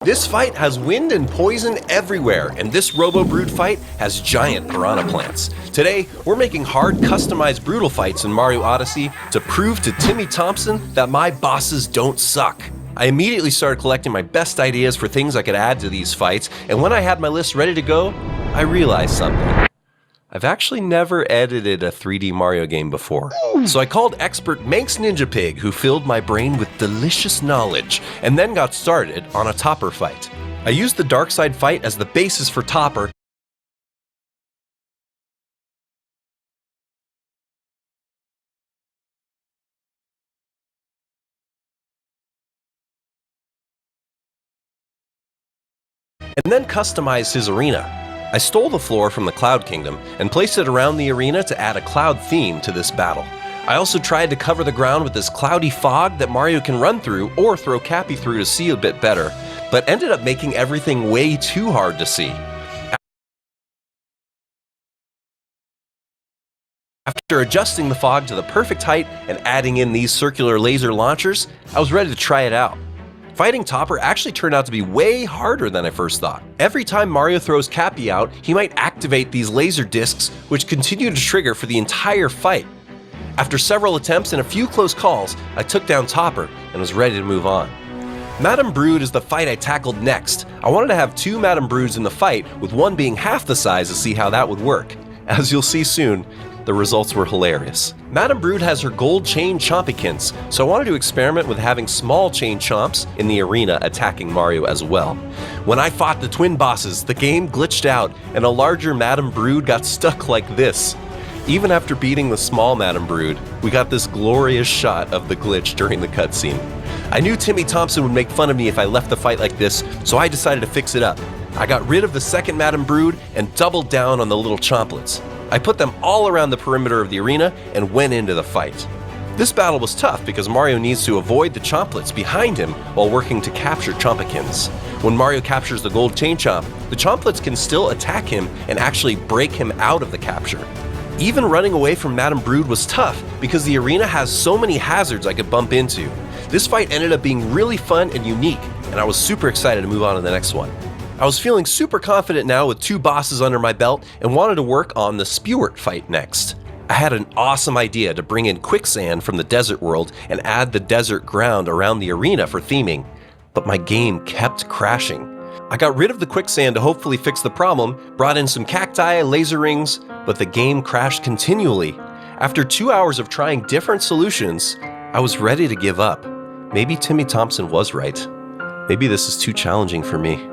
This fight has wind and poison everywhere, and this Robo Brood fight has giant piranha plants. Today, we're making hard, customized Broodal fights in Mario Odyssey to prove to Timmy Thompson that my bosses don't suck. I immediately started collecting my best ideas for things I could add to these fights, and when I had my list ready to go, I realized something. I've actually never edited a 3D Mario game before. So I called expert Manx Ninja Pig, who filled my brain with delicious knowledge, and then got started on a Topper fight. I used the Dark Side fight as the basis for Topper, and then customized his arena. I stole the floor from the Cloud Kingdom and placed it around the arena to add a cloud theme to this battle. I also tried to cover the ground with this cloudy fog that Mario can run through or throw Cappy through to see a bit better, but ended up making everything way too hard to see. After adjusting the fog to the perfect height and adding in these circular laser launchers, I was ready to try it out. Fighting Topper actually turned out to be way harder than I first thought. Every time Mario throws Cappy out, he might activate these laser discs, which continue to trigger for the entire fight. After several attempts and a few close calls, I took down Topper and was ready to move on. Madam Brood is the fight I tackled next. I wanted to have two Madam Broods in the fight, with one being half the size to see how that would work. As you'll see soon, the results were hilarious. Madam Brood has her gold chain Chompykins, so I wanted to experiment with having small chain chomps in the arena attacking Mario as well. When I fought the twin bosses, the game glitched out and a larger Madam Brood got stuck like this. Even after beating the small Madam Brood, we got this glorious shot of the glitch during the cutscene. I knew Timmy Thompson would make fun of me if I left the fight like this, so I decided to fix it up. I got rid of the second Madam Brood and doubled down on the little chomplets. I put them all around the perimeter of the arena and went into the fight. This battle was tough because Mario needs to avoid the chomplets behind him while working to capture Chompykins. When Mario captures the gold chain chomp, the chomplets can still attack him and actually break him out of the capture. Even running away from Madam Brood was tough because the arena has so many hazards I could bump into. This fight ended up being really fun and unique, and I was super excited to move on to the next one. I was feeling super confident now with two bosses under my belt and wanted to work on the Spewart fight next. I had an awesome idea to bring in quicksand from the desert world and add the desert ground around the arena for theming, but my game kept crashing. I got rid of the quicksand to hopefully fix the problem, brought in some cacti, laser rings, but the game crashed continually. After 2 hours of trying different solutions, I was ready to give up. Maybe Timmy Thompson was right. Maybe this is too challenging for me.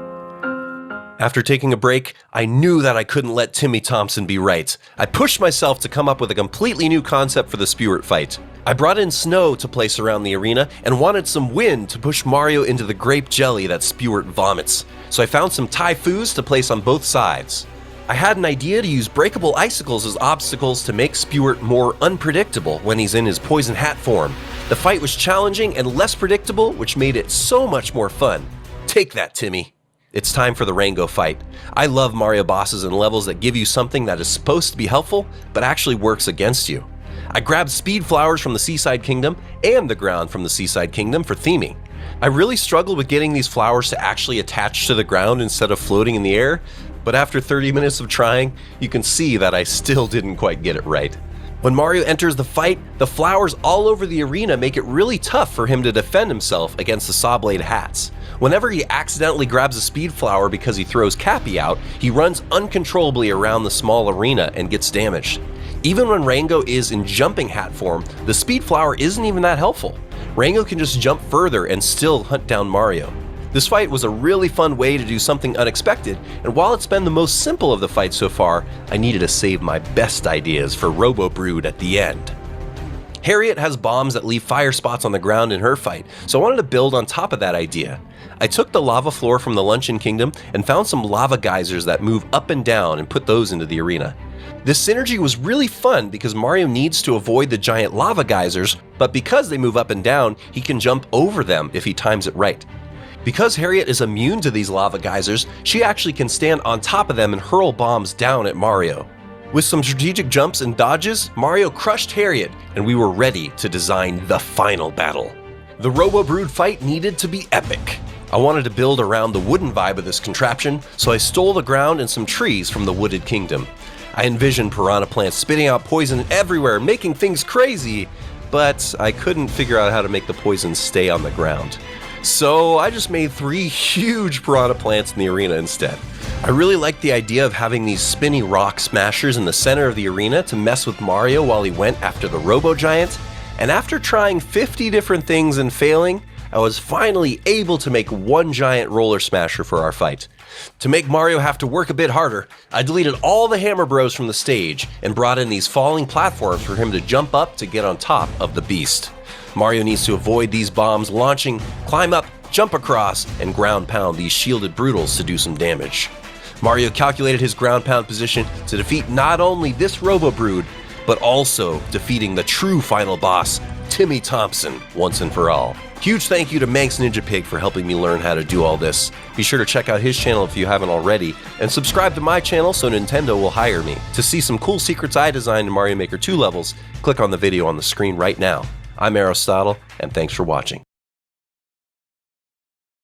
After taking a break, I knew that I couldn't let Timmy Thompson be right. I pushed myself to come up with a completely new concept for the Spewart fight. I brought in snow to place around the arena and wanted some wind to push Mario into the grape jelly that Spewart vomits. So I found some Typhoos to place on both sides. I had an idea to use breakable icicles as obstacles to make Spewart more unpredictable when he's in his poison hat form. The fight was challenging and less predictable, which made it so much more fun. Take that, Timmy. It's time for the Rango fight. I love Mario bosses and levels that give you something that is supposed to be helpful, but actually works against you. I grabbed speed flowers from the Seaside Kingdom and the ground from the Seaside Kingdom for theming. I really struggled with getting these flowers to actually attach to the ground instead of floating in the air, but after 30 minutes of trying, you can see that I still didn't quite get it right. When Mario enters the fight, the flowers all over the arena make it really tough for him to defend himself against the Sawblade hats. Whenever he accidentally grabs a speed flower because he throws Cappy out, he runs uncontrollably around the small arena and gets damaged. Even when Rango is in jumping hat form, the speed flower isn't even that helpful. Rango can just jump further and still hunt down Mario. This fight was a really fun way to do something unexpected, and while it's been the most simple of the fights so far, I needed to save my best ideas for Robo Brood at the end. Harriet has bombs that leave fire spots on the ground in her fight, so I wanted to build on top of that idea. I took the lava floor from the Luncheon Kingdom and found some lava geysers that move up and down and put those into the arena. This synergy was really fun because Mario needs to avoid the giant lava geysers, but because they move up and down, he can jump over them if he times it right. Because Harriet is immune to these lava geysers, she actually can stand on top of them and hurl bombs down at Mario. With some strategic jumps and dodges, Mario crushed Harriet, and we were ready to design the final battle. The Robo Brood fight needed to be epic. I wanted to build around the wooden vibe of this contraption, so I stole the ground and some trees from the Wooded Kingdom. I envisioned piranha plants spitting out poison everywhere, making things crazy, but I couldn't figure out how to make the poison stay on the ground. So I just made 3 huge piranha plants in the arena instead. I really liked the idea of having these spinny rock smashers in the center of the arena to mess with Mario while he went after the Robo Giant, and after trying 50 different things and failing, I was finally able to make 1 giant roller smasher for our fight. To make Mario have to work a bit harder, I deleted all the Hammer Bros from the stage and brought in these falling platforms for him to jump up to get on top of the beast. Mario needs to avoid these bombs launching, climb up, jump across, and ground pound these shielded Broodals to do some damage. Mario calculated his ground pound position to defeat not only this Robo Brood, but also defeating the true final boss, Timmy Thompson, once and for all. Huge thank you to Manx Ninja Pig for helping me learn how to do all this. Be sure to check out his channel if you haven't already, and subscribe to my channel so Nintendo will hire me. To see some cool secrets I designed in Mario Maker 2 levels, click on the video on the screen right now. I'm Aristotle, and thanks for watching.